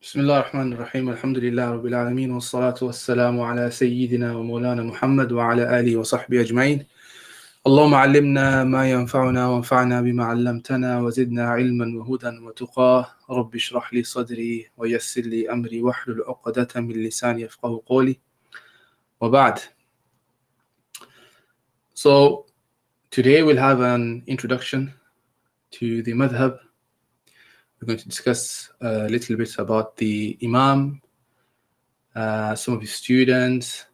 بسم الله الرحمن الرحيم الحمد لله رب العالمين والصلاة والسلام على سيدنا ومولانا محمد وعلى آله وصحبه أجمعين. اللهم علمنا ما ينفعنا وانفعنا بما علمتنا وزدنا علما وهدى وتقاه. رب اشرح لي صدري ويسر لي أمري واحلل عقدة من لساني يفقهوا قولي وبعد. So today we'll have an introduction to the madhab. We're going to discuss a little bit about the Imam, some of his students,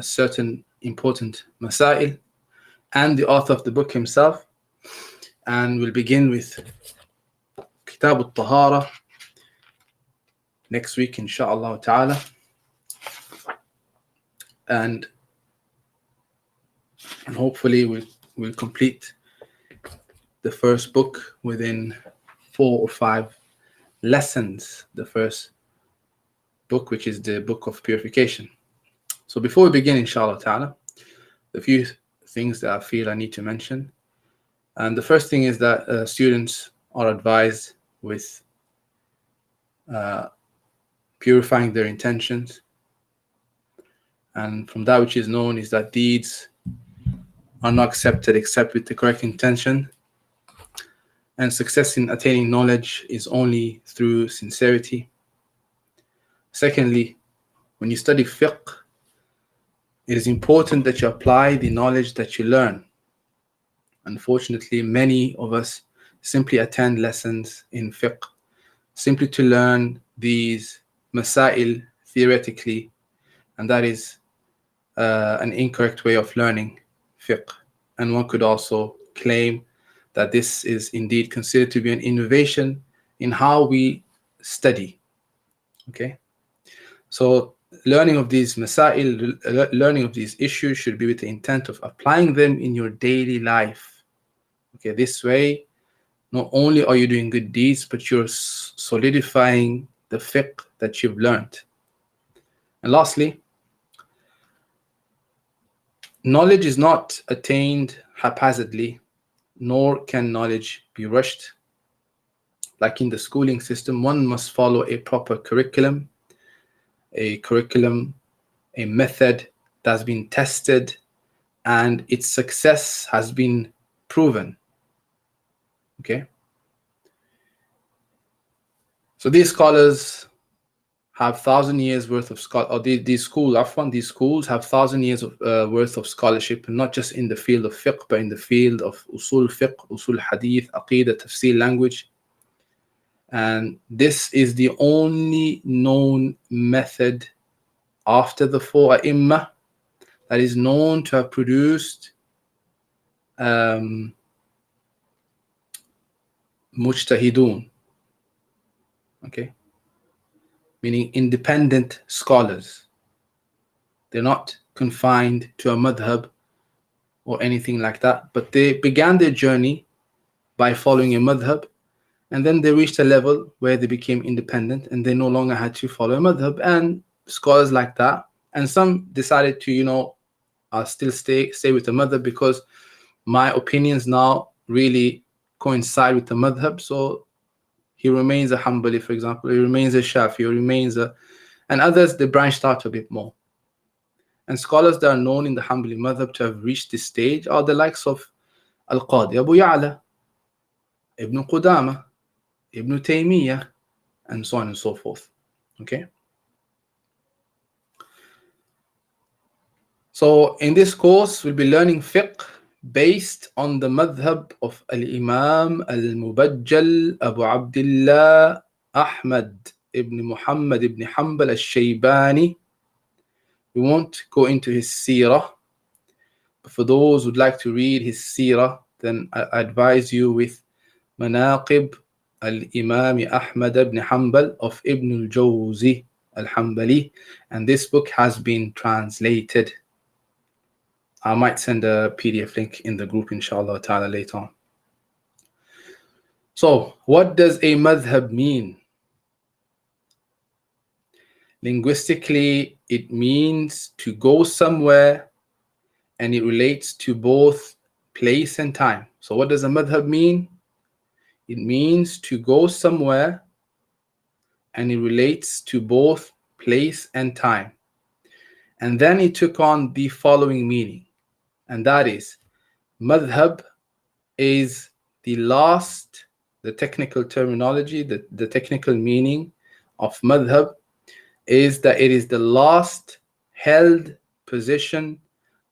certain important masail, and the author of the book himself. And we'll begin with Kitab al-Tahara next week, inshallah ta'ala. And hopefully we'll complete the first book within 4 or 5 lessons, the first book, which is the book of purification. So before we begin, inshallah ta'ala, a few things that I feel I need to mention. And the first thing is that students are advised with purifying their intentions. And from that which is known is that deeds are not accepted except with the correct intention. And success in attaining knowledge is only through sincerity. Secondly, when you study fiqh, it is important that you apply the knowledge that you learn. Unfortunately, many of us simply attend lessons in fiqh simply to learn these masail theoretically, and that is an incorrect way of learning fiqh. And one could also claim that this is indeed considered to be an innovation in how we study. Okay, so learning of these masail, learning of these issues should be with the intent of applying them in your daily life. Okay, this way, not only are you doing good deeds, but you're solidifying the fiqh that you've learned. And lastly, knowledge is not attained haphazardly, nor can knowledge be rushed. Like in the schooling system, one must follow a proper curriculum, a method that's been tested and its success has been proven. Okay, so these scholars have 1,000 years worth of these schools have 1,000 years of worth of scholarship, and not just in the field of fiqh, but in the field of usul fiqh, usul hadith, aqidah, tafsir, language. And this is the only known method after the 4 A'immah that is known to have produced mujtahidun, okay, meaning independent scholars. They're not confined to a madhab or anything like that, but they began their journey by following a madhab, and then they reached a level where they became independent and they no longer had to follow a madhab. And scholars like that, and some decided to, I'll still stay with the madhab because my opinions now really coincide with the madhab. So he remains a Hanbali, for example, he remains a Shafi, or remains and others, they branched out a bit more. And scholars that are known in the Hanbali madhab to have reached this stage are the likes of Al-Qadi Abu Ya'la, Ibn Qudama, Ibn Taymiyyah, and so on and so forth. Okay, so in this course we'll be learning fiqh based on the madhab of Al-Imam Al-Mubajjal Abu Abdullah Ahmad ibn Muhammad ibn Hanbal al-Shaybani. We won't go into his seerah, but for those who'd like to read his seerah, then I advise you with Manaqib al-Imam Ahmad ibn Hanbal of Ibn al-Jawzi al-Hanbali, and this book has been translated. I might send a PDF link in the group, inshallah ta'ala, later on. So, what does a madhab mean? Linguistically, it means to go somewhere, and it relates to both place and time. So what does a madhab mean? It means to go somewhere and it relates to both place and time. And then it took on the following meaning, and that is, madhab is the last, the technical terminology, the technical meaning of madhab is that it is the last held position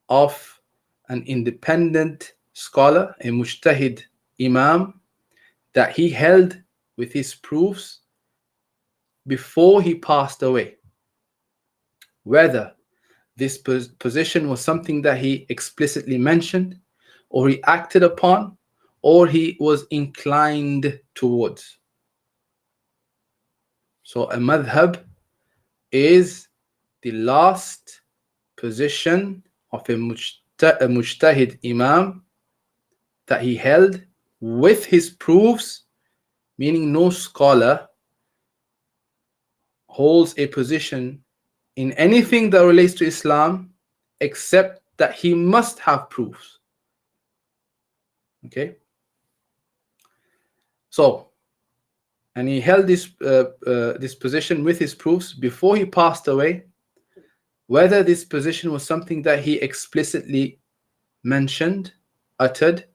of an independent scholar, a mujtahid imam, that he held with his proofs before he passed away. Whether this position was something that he explicitly mentioned, or he acted upon, or he was inclined towards. So a madhab is the last position of a mujtahid imam that he held with his proofs, meaning no scholar holds a position in anything that relates to Islam except that he must have proofs. Okay? So, and he held this position with his proofs before he passed away, whether this position was something that he explicitly mentioned, uttered,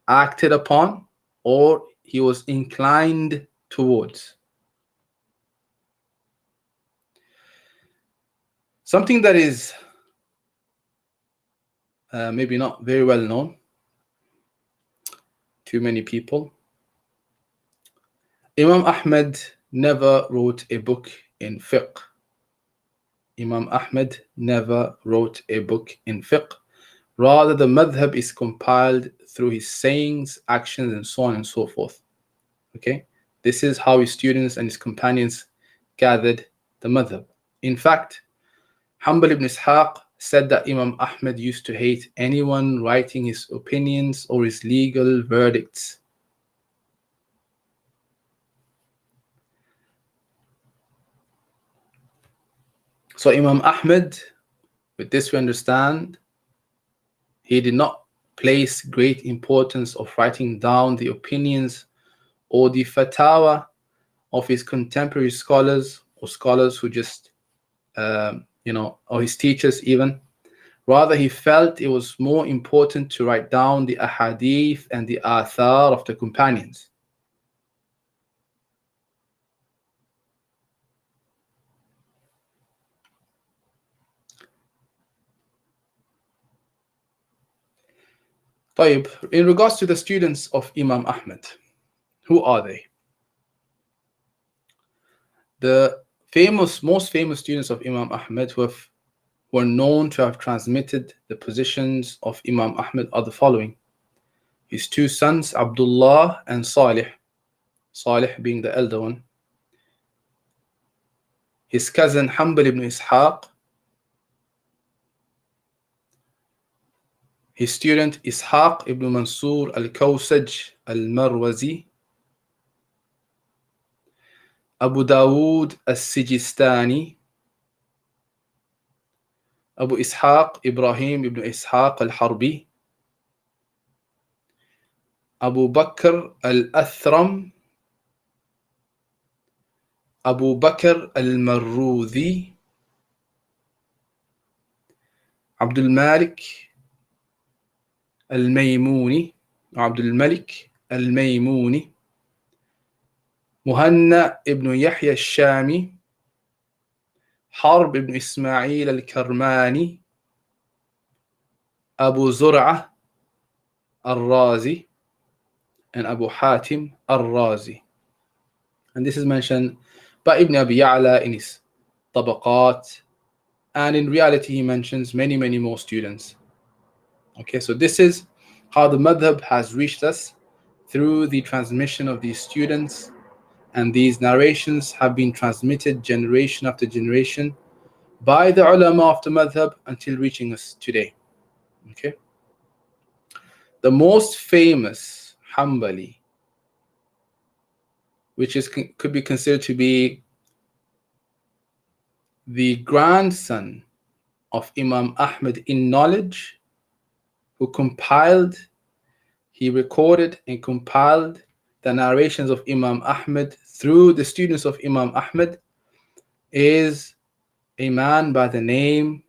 acted upon, or he was inclined towards. Something that is maybe not very well known to many people. Imam Ahmed never wrote a book in fiqh. Imam Ahmed never wrote a book in fiqh. Rather, the madhab is compiled through his sayings, actions, and so on and so forth. Okay? This is how his students and his companions gathered the madhab. In fact, Hanbali ibn Ishaq said that Imam Ahmed used to hate anyone writing his opinions or his legal verdicts. So Imam Ahmed, with this we understand, he did not place great importance of writing down the opinions or the fatwa of his contemporary scholars, or scholars who just, or his teachers even. Rather, he felt it was more important to write down the ahadith and the athar of the companions. In regards to the students of Imam Ahmed, who are they? The most famous students of Imam Ahmed who were known to have transmitted the positions of Imam Ahmed are the following: his two sons, Abdullah and Salih, Salih being the elder one; his cousin Hanbali ibn Ishaq; his student Ishaq ibn Mansur al-Kawsaj al-Marwazi; Abu Dawood al-Sijistani; Abu Ishaq Ibrahim ibn Ishaq al-Harbi; Abu Bakr al-Athram; Abu Bakr al-Marruzi; Abdul Malik al-Maymuni; Abdul Malik al-Maymuni; Muhanna ibn Yahya al-Shami; Harb ibn Ismail al-Karmani; Abu Zur'ah al-Razi; and Abu Hatim al-Razi. And this is mentioned by Ibn Abi Ya'la in his Tabaqat, and in reality he mentions many more students. Okay, so this is how the madhab has reached us through the transmission of these students, and these narrations have been transmitted generation after generation by the ulama of the madhab until reaching us today. Okay, the most famous Hanbali, which could be considered to be the grandson of Imam Ahmed in knowledge, who recorded and compiled the narrations of Imam Ahmed through the students of Imam Ahmed is a man by the name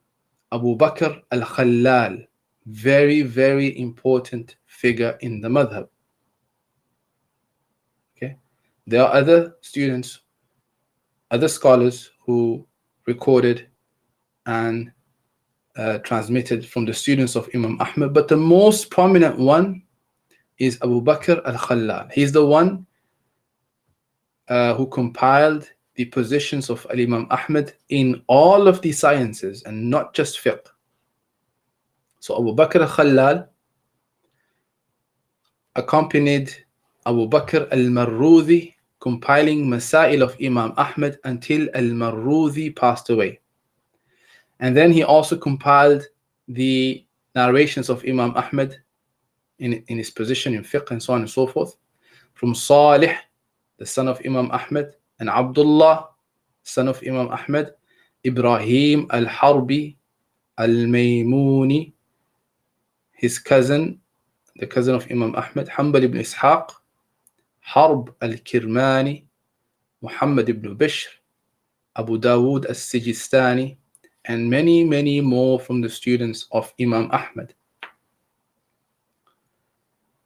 Abu Bakr al-Khalal. Very, very important figure in the madhab. Okay, there are other students, other scholars who recorded and transmitted from the students of Imam Ahmed, but the most prominent one is Abu Bakr al-Khalal. He's the one who compiled the positions of Imam Ahmed in all of the sciences and not just fiqh. So Abu Bakr al-Khalal accompanied Abu Bakr al-Marruzi compiling Masail of Imam Ahmed until al-Marruzi passed away. And then he also compiled the narrations of Imam Ahmed in his position in fiqh and so on and so forth, from Salih, the son of Imam Ahmed, and Abdullah, son of Imam Ahmed, Ibrahim al-Harbi al-Maymuni, his cousin, the cousin of Imam Ahmed, Hanbali ibn Ishaq, Harb al-Kirmani, Muhammad ibn Bishr, Abu Dawood al-Sijistani, and many, many more from the students of Imam Ahmed.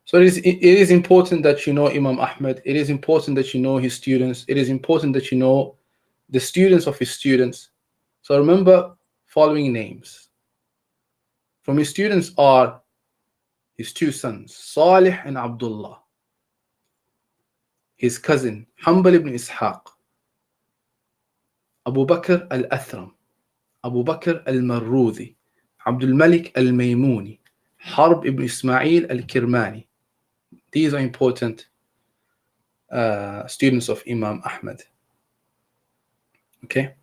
So it is important that you know Imam Ahmed. It is important that you know his students. It is important that you know the students of his students. So remember following names. From his students are his two sons, Salih and Abdullah. His cousin, Hanbal ibn Ishaq. Abu Bakr al-Athram. Abu Bakr al-Marruzi. Abdul Malik al-Maymuni. Harb ibn Ismail al-Kirmani. These are important students of Imam Ahmed. Okay.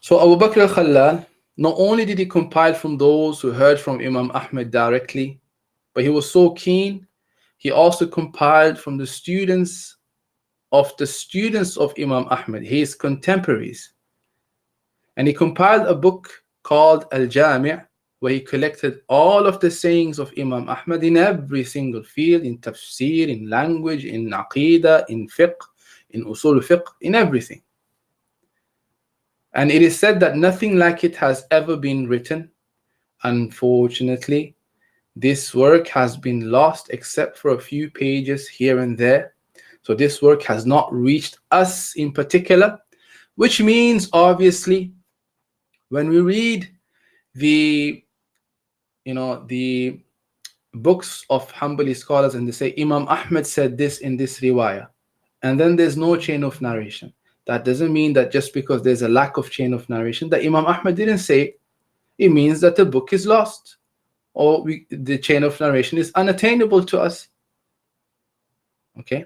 So Abu Bakr al-Khalal, not only did he compile from those who heard from Imam Ahmed directly, but he was so keen, he also compiled from the students of Imam Ahmed, his contemporaries. And he compiled a book called Al-Jami', where he collected all of the sayings of Imam Ahmed in every single field, in tafsir, in language, in aqidah, in fiqh, in usul fiqh, in everything. And it is said that nothing like it has ever been written. Unfortunately, this work has been lost except for a few pages here and there. So this work has not reached us in particular, which means obviously when we read the books of Hanbali scholars and they say Imam Ahmed said this in this riwayah, and then there's no chain of narration, that doesn't mean that just because there's a lack of chain of narration that Imam Ahmed didn't say it. It means that the book is lost, or the chain of narration is unattainable to us. Okay,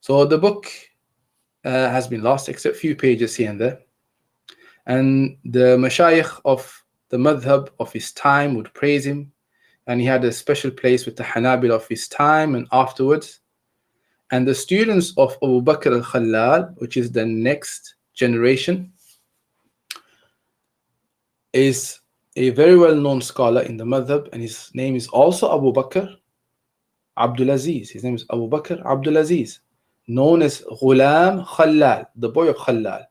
so the book has been lost except a few pages here and there, and the mashayikh of the madhab of his time would praise him, and he had a special place with the Hanabil of his time and afterwards. And the students of Abu Bakr al-Khalal, which is the next generation, is a very well-known scholar in the madhab, and his name is also Abu Bakr Abdul Aziz. His name is Abu Bakr Abdul Aziz, known as Ghulam Khalal, the boy of Khalal.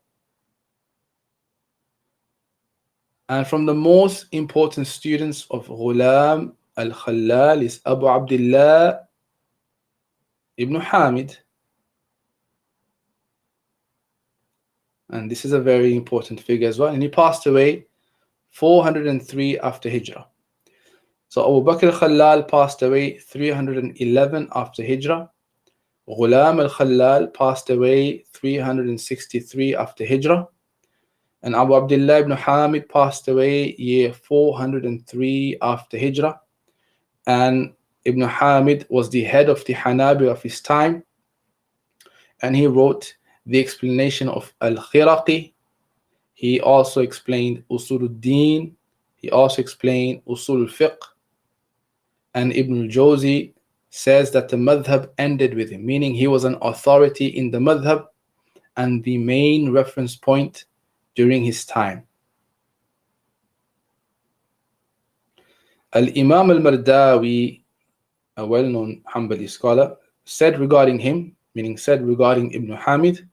And from the most important students of Ghulam al-Khalal is Abu Abdullah ibn Hamid. And this is a very important figure as well. And he passed away 403 after Hijrah. So Abu Bakr al-Khalal passed away 311 after Hijrah. Ghulam al-Khalal passed away 363 after Hijrah. And Abu Abdullah ibn Hamid passed away year 403 after Hijrah. And Ibn Hamid was the head of the Hanabi of his time. And he wrote the explanation of al-Khiraqi. He also explained Usul al-Din. He also explained Usul al-Fiqh. And Ibn al-Jawzi says that the madhab ended with him, meaning he was an authority in the madhab and the main reference point during his time. Al-Imam al-Mardawi a well-known Hanbali scholar, said regarding him, meaning said regarding Ibn Hamid,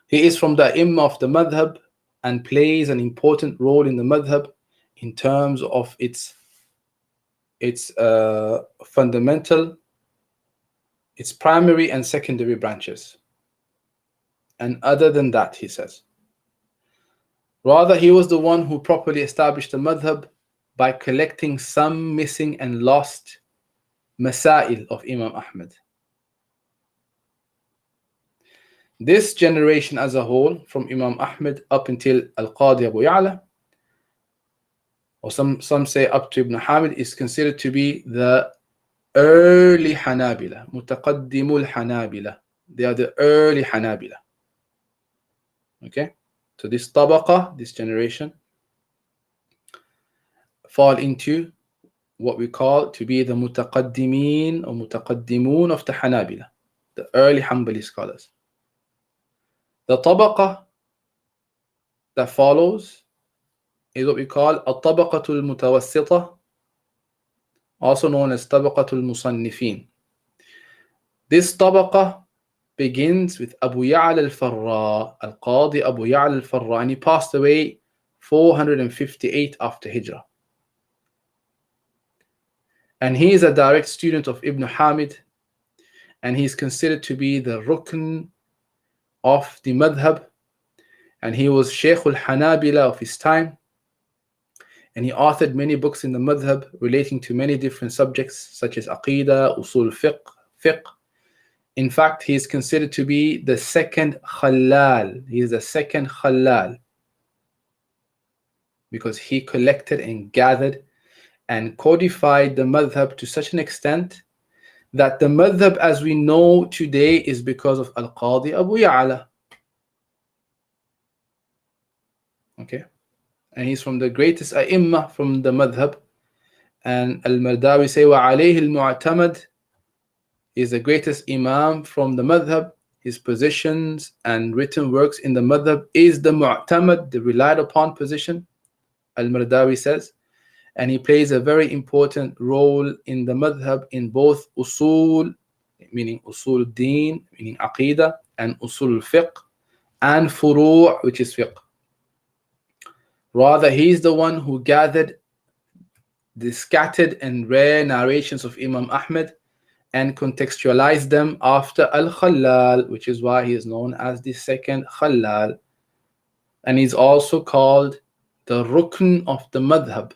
he is from the Imam of the madhab and plays an important role in the madhab in terms of its fundamental, its primary and secondary branches. And other than that, he says, rather he was the one who properly established the madhab by collecting some missing and lost masail of Imam Ahmed. This generation as a whole, from Imam Ahmed up until Al-Qadi Abu Ya'la, or some say up to Ibn Hamid, is considered to be the early Hanabila, Mutaqaddimul Hanabila. They are the early Hanabila. Okay, so this tabaqa, this generation, fall into what we call to be the Mutaqaddimin or Mutaqaddimun of the Hanabila, the early Hanbali scholars. The tabaqa that follows is what we call al-tabaqatul mutawassita, also known as tabaqatul musannifin. This tabaqa begins with Abu Ya'la al-Farra, al-Qadi Abu Ya'la al-Farra, and he passed away 458 after Hijrah. And he is a direct student of Ibn Hamid, and he is considered to be the rukn of the madhab, and he was Shaykh al-Hanabila of his time, and he authored many books in the madhab relating to many different subjects such as aqidah, usul fiqh. In fact, he is considered to be the second khalal. He is the second khalal because he collected and gathered and codified the madhab to such an extent that the madhab as we know today is because of Al-Qadi Abu Ya'la. Okay, and he's from the greatest a'imma from the madhab. And Al-Mardawi say, وَعَلَيْهِ الْمُعْتَمَدِ is the greatest imam from the madhab. His positions and written works in the madhab is the mu'tamad, the relied upon position, Al-Mardawi says. And he plays a very important role in the madhab in both usul, meaning usul deen, meaning aqidah, and usul fiqh, and furu', which is fiqh. Rather, he is the one who gathered the scattered and rare narrations of Imam Ahmed and contextualized them after al-Khalal, which is why he is known as the second Khalal. And he's also called the rukn of the madhab,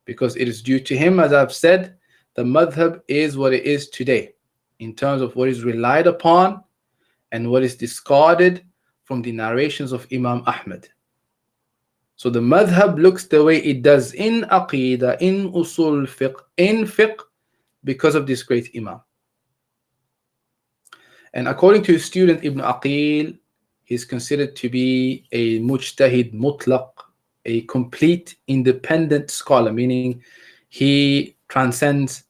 because it is due to him, as I've said, the madhab is what it is today in terms of what is relied upon and what is discarded from the narrations of Imam Ahmed. So the madhab looks the way it does in aqidah, in usul fiqh, in fiqh, because of this great imam. And according to his student Ibn Aqil, he's considered to be a mujtahid mutlaq, a complete independent scholar, meaning he transcends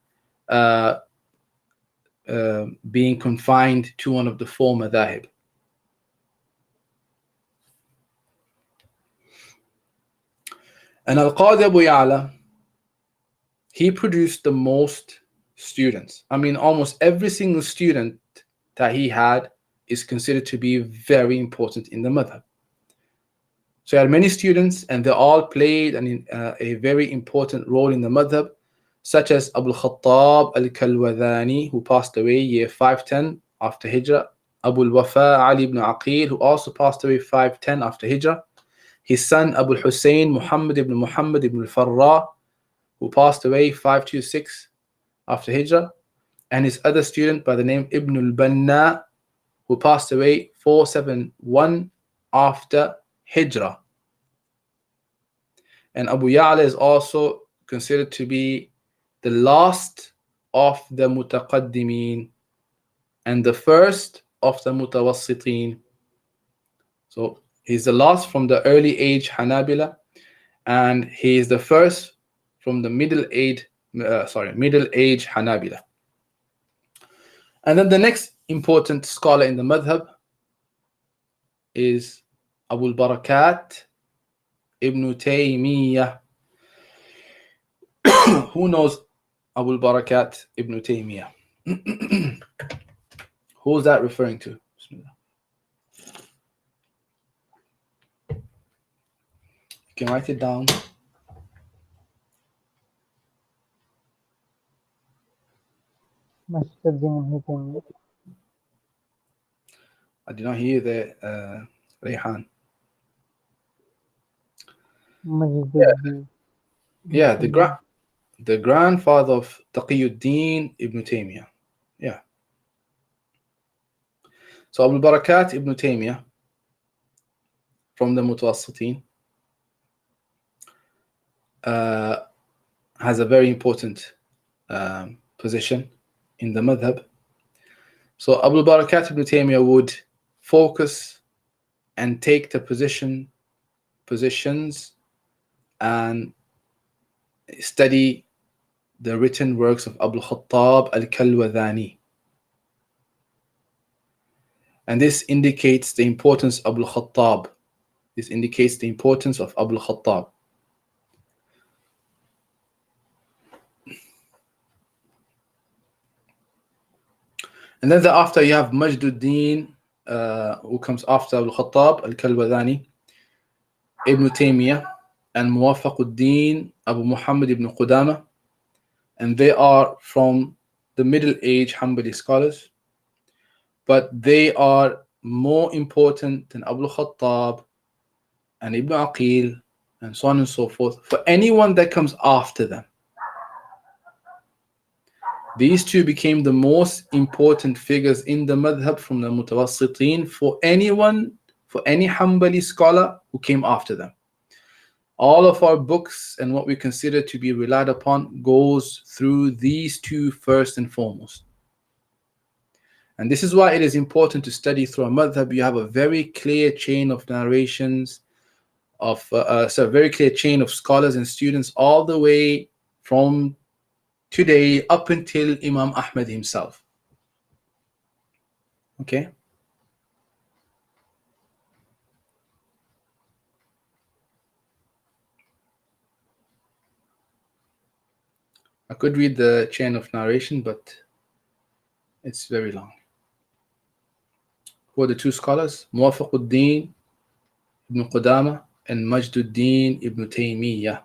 being confined to one of the four madhahib. And Al-Qadi Abu Ya'la, he produced the most students. I mean, almost every single student that he had is considered to be very important in the madhab. So he had many students, and they all played a very important role in the madhab, such as Abu Khattab al-Kalwadhani, who passed away year 510 after Hijrah, Abu al-Wafa Ali ibn Aqil, who also passed away 510 after Hijrah, his son Abu al-Hussein Muhammad ibn al-Farra, who passed away 526 after Hijrah, and his other student by the name Ibn al-Banna, who passed away 471 after Hijrah. And Abu Ya'la is also considered to be the last of the mutaqaddimin and the first of the mutawassitin. So he's the last from the early age Hanabila, and he is the first from the middle age Hanabila. And then the next important scholar in the madhab is Abu al-Barakat Ibn Taymiyyah. Who knows Abu al-Barakat ibn Taymiyyah. Who is that referring to? Bismillah. You can write it down. I did not hear the Rayhan. Yeah, the grandfather of Taqiyuddin ibn Taymiyyah. Yeah. So Abu al-Barakat ibn Taymiyyah from the Mutawassitin has a very important position in the madhab. So Abu al-Barakat ibn Taymiyyah would focus and take the positions and study the written works of Abu al-Khattab al-Kalwadhani. And this indicates the importance of Abu al-Khattab. This indicates the importance of Abu al-Khattab. And then thereafter you have Majduddin, who comes after Abu al-Khattab al-Kalwadhani, Ibn Taymiyyah, and Muwafaquddin Abu Muhammad ibn Qudama. And they are from the Middle Age Hanbali scholars, but they are more important than Abu al-Khattab and Ibn Aqil and so on and so forth for anyone that comes after them. These two became the most important figures in the madhab from the Mutawassitin for anyone, for any Hanbali scholar who came after them. All of our books and what we consider to be relied upon goes through these two first and foremost. And this is why it is important to study through a madhab. You have a very clear chain of narrations, of a very clear chain of scholars and students all the way from today up until Imam Ahmed himself. Okay? I could read the chain of narration, but it's very long. Who are the two scholars? Muwafaquddin ibn Qudama and Majduddin ibn Taymiyyah.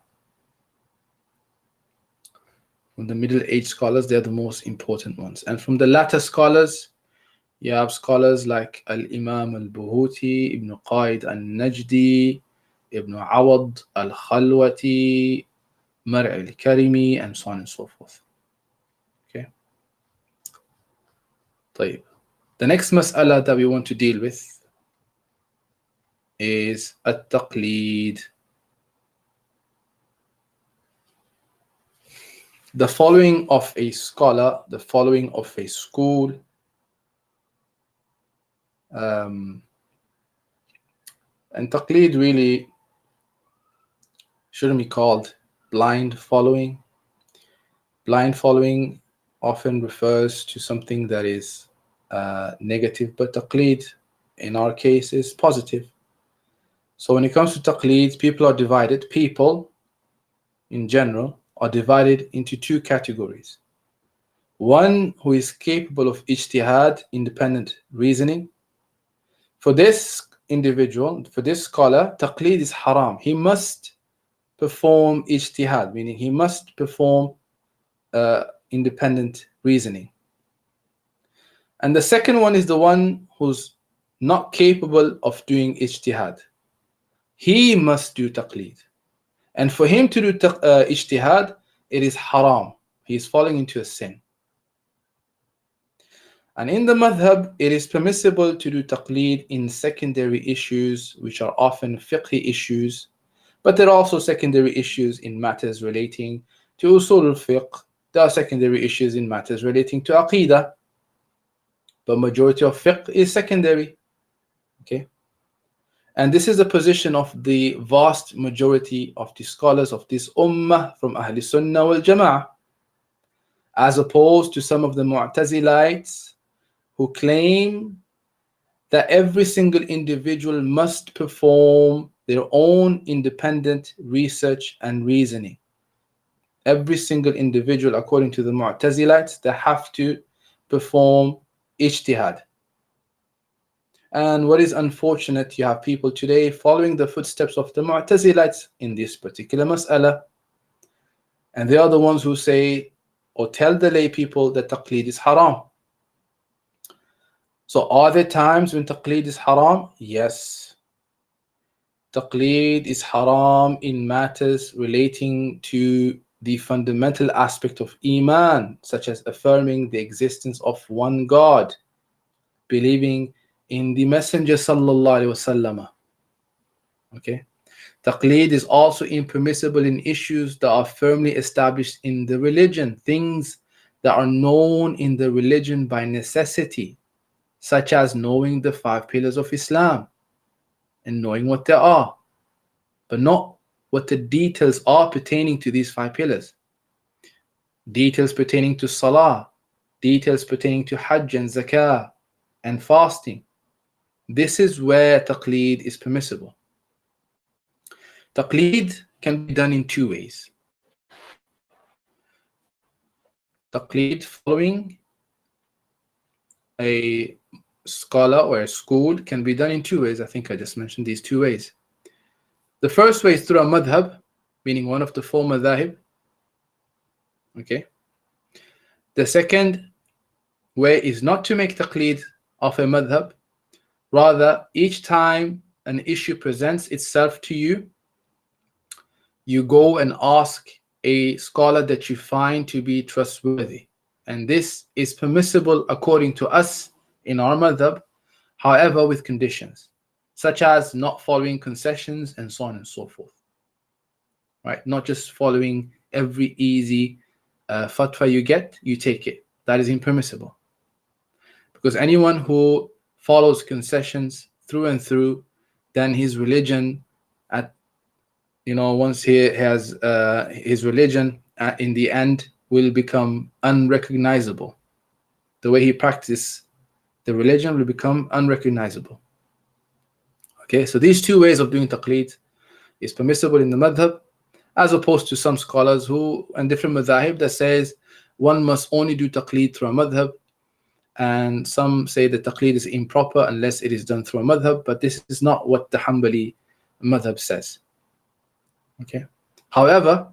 From the Middle Age scholars, they're the most important ones. And from the latter scholars, you have scholars like Al-Imam al-Buhuti, Ibn Qaid al-Najdi, Ibn Awad al-Khalwati, Mar' al-Karimi, and so on and so forth. Okay. طيب. The next mas'ala that we want to deal with is at-taqlid. The following of a scholar, the following of a school, and taqlid really shouldn't be called blind following. Blind following often refers to something that is negative, but taqlid in our case is positive. So when it comes to taqlid, people are divided. People in general are divided into two categories. One who is capable of ijtihad, independent reasoning. For this individual, for this scholar, taqlid is haram. He must perform ijtihad, meaning he must perform independent reasoning. And the second one is the one who's not capable of doing ijtihad. He must do taqlid. And for him to do ijtihad, it is haram. He is falling into a sin. And in the madhab, it is permissible to do taqlid in secondary issues, which are often fiqhi issues, but there are also secondary issues in matters relating to usul al-fiqh. There are secondary issues in matters relating to aqidah, but majority of fiqh is secondary. Okay? And this is the position of the vast majority of the scholars of this ummah from Ahl Sunnah wal Jama'ah, as opposed to some of the Mu'tazilites who claim that every single individual must perform their own independent research and reasoning. every single individual, according to the Mu'tazilites, they have to perform ijtihad. And what is unfortunate, you have people today following the footsteps of the Mu'tazilites in this particular mas'ala, and they are the ones who say or tell the lay people that taqlid is haram. So are there times when taqlid is haram? Yes. Taqlid is haram in matters relating to the fundamental aspect of Iman, such as affirming the existence of one God, believing in the Messenger sallallahu alaihi wasallam. Okay. Taqlid is also impermissible in issues that are firmly established in the religion, things that are known in the religion by necessity, such as knowing the 5 pillars of Islam and knowing what they are, but not what the details are pertaining to these 5 pillars. Details pertaining to Salah, details pertaining to Hajj and Zakah and fasting. This is where taqlid is permissible. Taqlid can be done in 2 ways. Taqlid, following a scholar or a school, can be done in 2 ways. I think I just mentioned these 2 ways. The first way is through a madhab, meaning one of the 4 madhahib. Okay. The second way is not to make taqlid of a madhab. Rather, each time an issue presents itself to you, you go and ask a scholar that you find to be trustworthy. And this is permissible according to us in our madhab, however with conditions, such as not following concessions and so on and so forth. Right? Not just following every easy fatwa you get, you take it. That is impermissible. Because anyone who follows concessions through and through, then his religion, once he has his religion, in the end will become unrecognizable. The way he practices the religion will become unrecognizable. Okay, so these 2 ways of doing taqlid is permissible in the madhab, as opposed to some scholars who, and different madhahib, that says one must only do taqlid through a madhab, and some say that taqlid is improper unless it is done through a madhab, but this is not what the Hanbali madhab says. Okay. However,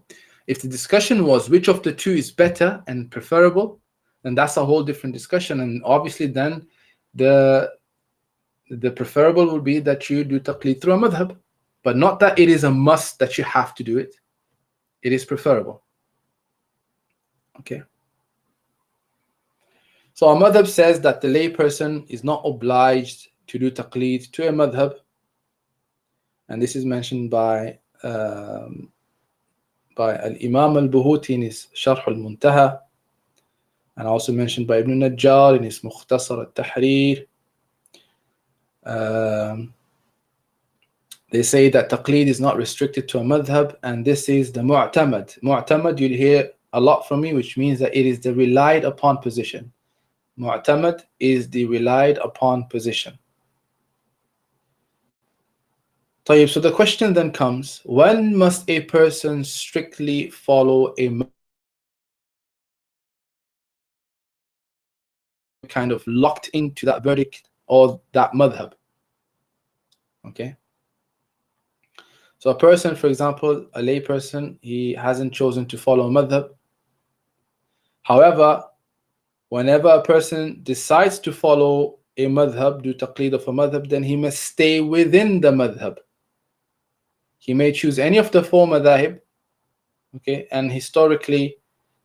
if the discussion was which of the 2 is better and preferable, then that's a whole different discussion, and obviously then the preferable would be that you do taqlid through a madhab, but not that it is a must that you have to do it. It is preferable. Okay. So our madhab says that the lay person is not obliged to do taqlid to a madhab, and this is mentioned by Al-Imam Al-Buhuti in his Sharh Al-Muntaha, and also mentioned by Ibn Najjar in his Mukhtasar Al-Tahrir. They say that taqlid is not restricted to a madhab, and this is the mu'tamad. Mu'tamad, you'll hear a lot from me, which means that it is the relied upon position. Mu'tamad is the relied upon position. طيب, so the question then comes, when must a person strictly follow a kind of locked into that verdict or that madhab? Okay. So a person, for example, a lay person, he hasn't chosen to follow a madhab. However, whenever a person decides to follow a madhab, do taqlid of a madhab, then he must stay within the madhab. He may choose any of the 4 madhahib. Okay, and historically,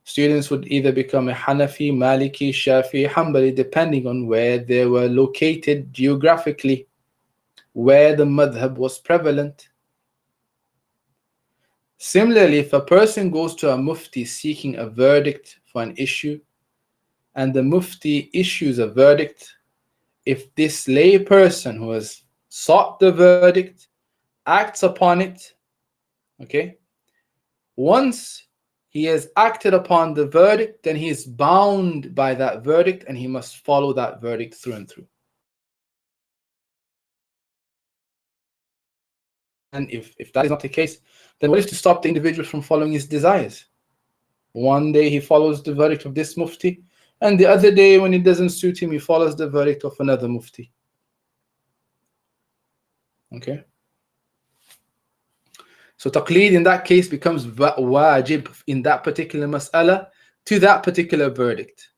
students would either become a Hanafi, Maliki, Shafi, Hanbali, depending on where they were located geographically, where the madhab was prevalent. Similarly, if a person goes to a mufti seeking a verdict for an issue, and the mufti issues a verdict, if this lay person who has sought the verdict acts upon it, okay, once he has acted upon the verdict, then he is bound by that verdict and he must follow that verdict through and through. And if that is not the case, then what is to stop the individual from following his desires? One day he follows the verdict of this mufti, and the other day when it doesn't suit him, he follows the verdict of another mufti. Okay. So taqlid in that case becomes wajib in that particular mas'ala to that particular verdict.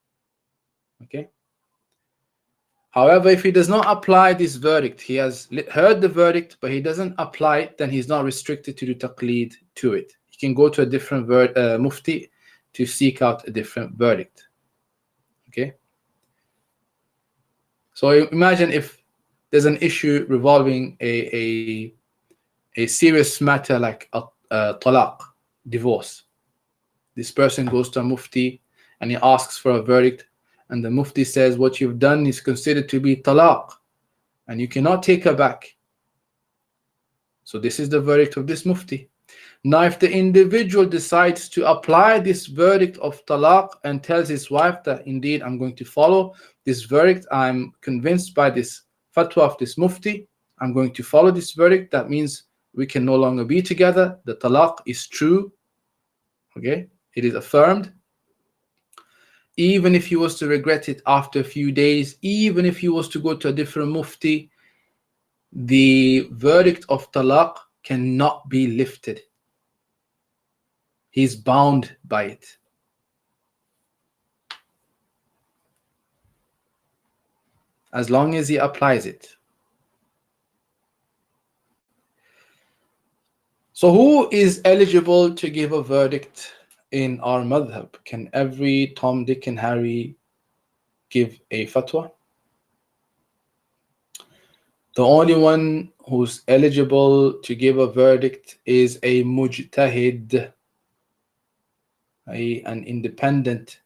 Okay. However, if he does not apply this verdict, he has heard the verdict, but he doesn't apply it, then he's not restricted to do taqlid to it. He can go to a different mufti to seek out a different verdict. Okay. So imagine if there's an issue revolving a serious matter like a talaq, divorce. This person goes to a mufti and he asks for a verdict, and the mufti says what you've done is considered to be talaq and you cannot take her back. So this is the verdict of this mufti. Now if the individual decides to apply this verdict of talaq and tells his wife that indeed I'm going to follow this verdict, I'm convinced by this fatwa of this mufti, I'm going to follow this verdict, that means we can no longer be together, the talaq is true, okay, it is affirmed. Even if he was to regret it after a few days, even if he was to go to a different mufti, the verdict of talaq cannot be lifted. He's bound by it. As long as he applies it. So who is eligible to give a verdict in our madhab? Can every Tom, Dick and Harry give a fatwa? The only one who's eligible to give a verdict is a mujtahid, an independent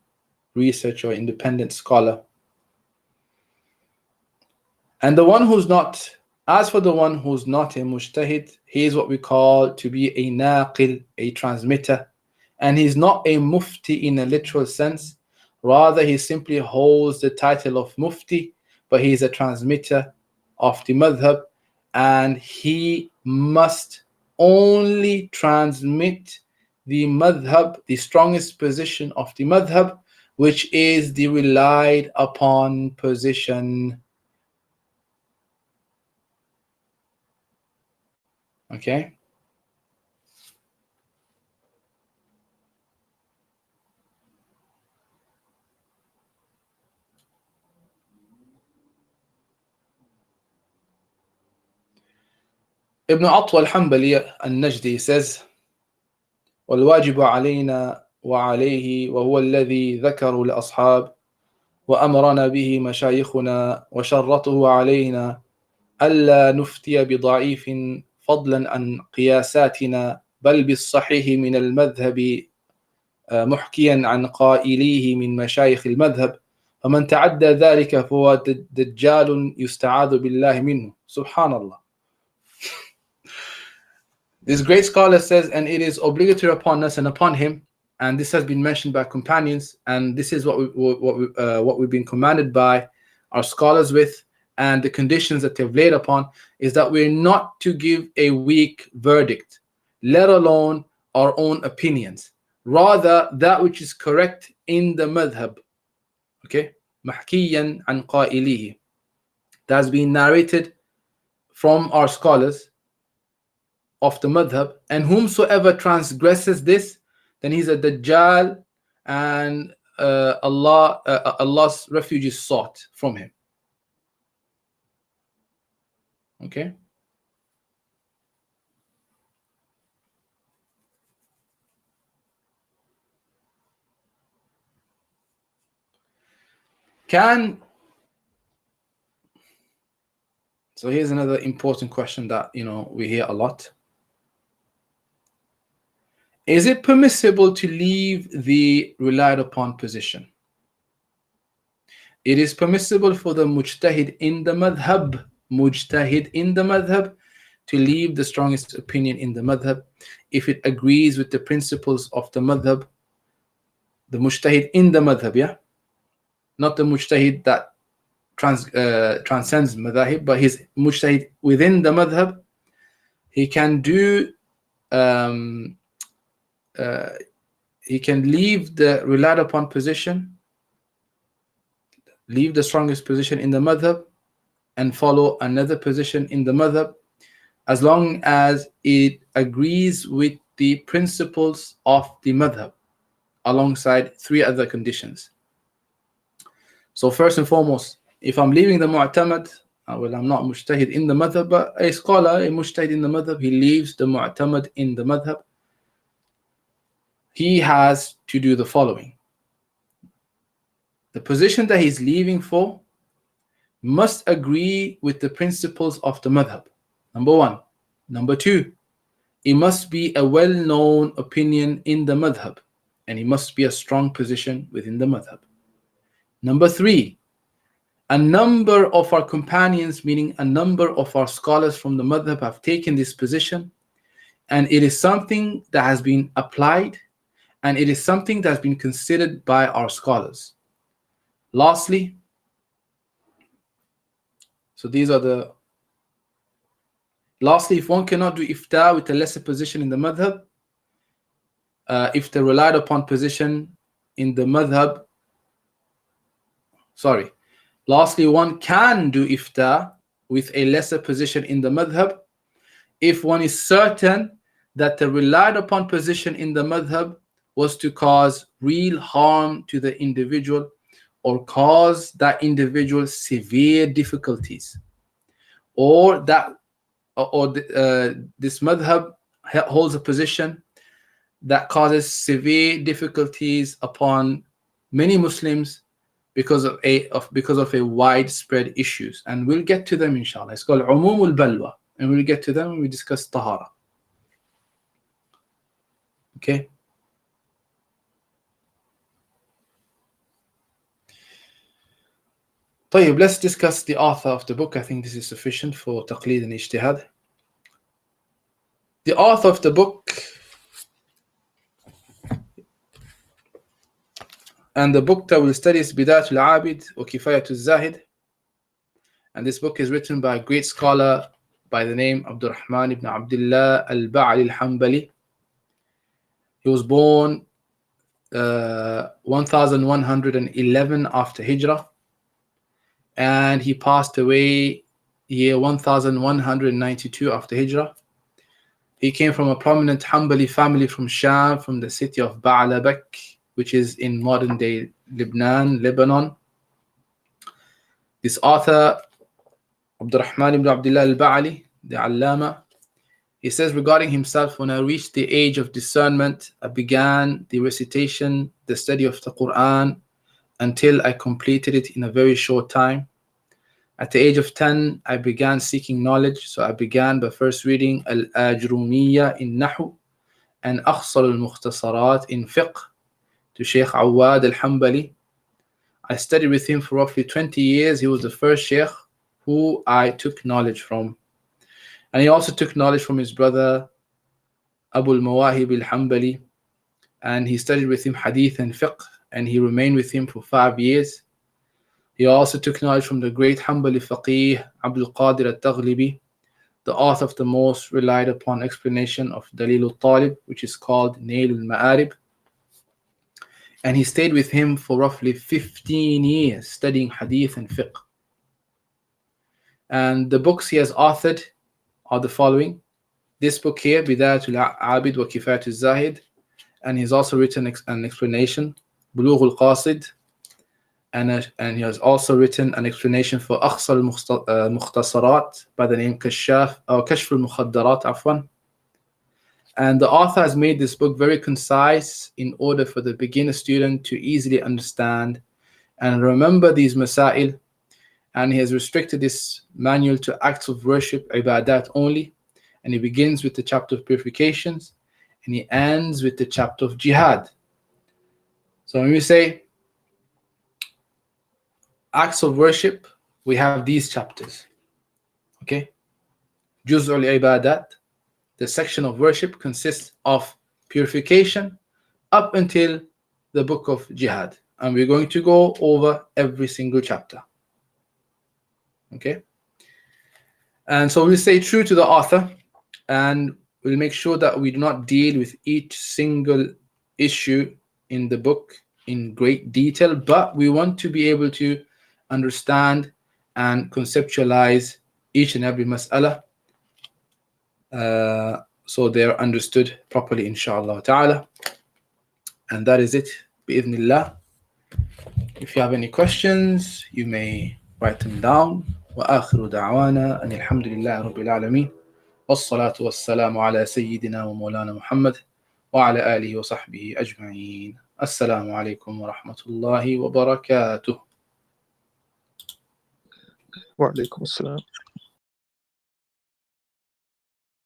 researcher, independent scholar. And the one who's not, as for the one who's not a mujtahid, he is what we call to be a naqil, a transmitter. And he's not a mufti in a literal sense. Rather, he simply holds the title of mufti, but he is a transmitter of the madhab, and he must only transmit the madhab, the strongest position of the madhab, which is the relied upon position. Okay. Ibn Atwa al-Hanbali al-Najdi says, والواجب علينا وعليه وهو الذي ذكره الأصحاب وأمرنا به مشايخنا وشرطه علينا ألا نفتي بضعيف فضلا عن قياساتنا بل بالصحيح من المذهب محكيا عن قائليه من مشايخ المذهب فمن تعدى ذلك فهو دجال يستعاذ بالله منه. Subhanallah. This great scholar says, and it is obligatory upon us and upon him, and this has been mentioned by companions, and this is what we've been commanded by our scholars with, and the conditions that they've laid upon, is that we're not to give a weak verdict, let alone our own opinions. Rather, that which is correct in the madhab. Okay? Mahkiyan an qailihi. That's been narrated from our scholars of the madhab, and whomsoever transgresses this, then he's a dajjal, and Allah's refuge is sought from him. Okay. So here's another important question that we hear a lot. Is it permissible to leave the relied upon position? It is permissible for the mujtahid in the madhab, to leave the strongest opinion in the madhab if it agrees with the principles of the madhab. The mujtahid in the madhab, yeah? Not the mujtahid that transcends madhahib, but his mujtahid within the madhab. He can do he can leave the relied upon position, leave the strongest position in the madhab, and follow another position in the madhab, as long as it agrees with the principles of the madhab, alongside three other conditions. So first and foremost, if I'm leaving the mu'tamad, well, I'm not mujtahid in the madhab, but a scholar, a mujtahid in the madhab, he leaves the mu'tamad in the madhab, he has to do the following. The position that he's leaving for must agree with the principles of the madhab. Number one. Number two, it must be a well-known opinion in the madhab, and it must be a strong position within the madhab. Number three, a number of our companions, meaning a number of our scholars from the madhab, have taken this position, and it is something that has been applied, and it is something that has been considered by our scholars. Lastly, if one cannot do ifta with a lesser position in the madhab, if the relied upon position in the madhab, lastly, one can do ifta with a lesser position in the madhab if one is certain that the relied upon position in the madhab was to cause real harm to the individual or cause that individual severe difficulties, or this madhab holds a position that causes severe difficulties upon many Muslims because of a widespread issues, and we'll get to them inshallah. It's called umum al-balwa, and we'll get to them when we discuss tahara. Okay. طيب, let's discuss the author of the book. I think this is sufficient for taqlid and ijtihad. The author of the book, and the book that we'll study, is Bidayah Al Abid wa Zahid. And this book is written by a great scholar by the name Abdurrahman ibn Abdullah al-Ba'ali al-Hanbali. He was born 1111 after Hijrah, and he passed away year 1192 after Hijrah. He came from a prominent Hanbali family from Sham, from the city of Ba'alabak, which is in modern day Lebanon. This author, Abdurrahman ibn Abdullah al-Ba'ali, the Allama, he says regarding himself, when I reached the age of discernment, I began the recitation, the study of the Quran, until I completed it in a very short time. At the age of 10, I began seeking knowledge, so I began by first reading Al-Ajrumiyyah in Nahu and Akhsar al-Mukhtasarat in Fiqh to Shaykh Awad al-Hanbali. I studied with him for roughly 20 years. He was the first Shaykh who I took knowledge from. And he also took knowledge from his brother Abu al-Mawahib al-Hanbali, and he studied with him Hadith and Fiqh, and he remained with him for 5 years. He also took knowledge from the great Hanbali Faqih Abdul Qadir al-Taghlibi, the author of the most relied upon explanation of Dalil al-Talib, which is called Nail al-Ma'arib. And he stayed with him for roughly 15 years studying Hadith and Fiqh. And the books he has authored are the following. This book here, Bidayah Al Abid wa Zahid, and he's also written an explanation, Bulugh al-Qasid, and he has also written an explanation for Akhsar al-Mukhtasarat by the name Kashf al-Mukhaddarat, afwan. And the author has made this book very concise in order for the beginner student to easily understand and remember these masail. And he has restricted this manual to acts of worship, ibadat only. And he begins with the chapter of purifications, and he ends with the chapter of jihad. So when we say acts of worship, we have these chapters. Okay? Juz'ul ibadat, the section of worship, consists of purification up until the book of jihad. And we're going to go over every single chapter. Okay? And so we'll stay true to the author, and we'll make sure that we do not deal with each single issue in the book in great detail, but we want to be able to understand and conceptualize each and every mas'ala so they are understood properly, inshallah ta'ala. And that is it, bi'idhnillah. If you have any questions, you may write them down. وآخر دعوانا أن الحمد لله رب العالمين والصلاة والسلام على سيدنا ومولانا محمد وعلى آله وصحبه أجمعين. السلام عليكم ورحمة الله وبركاته. وعليكم السلام.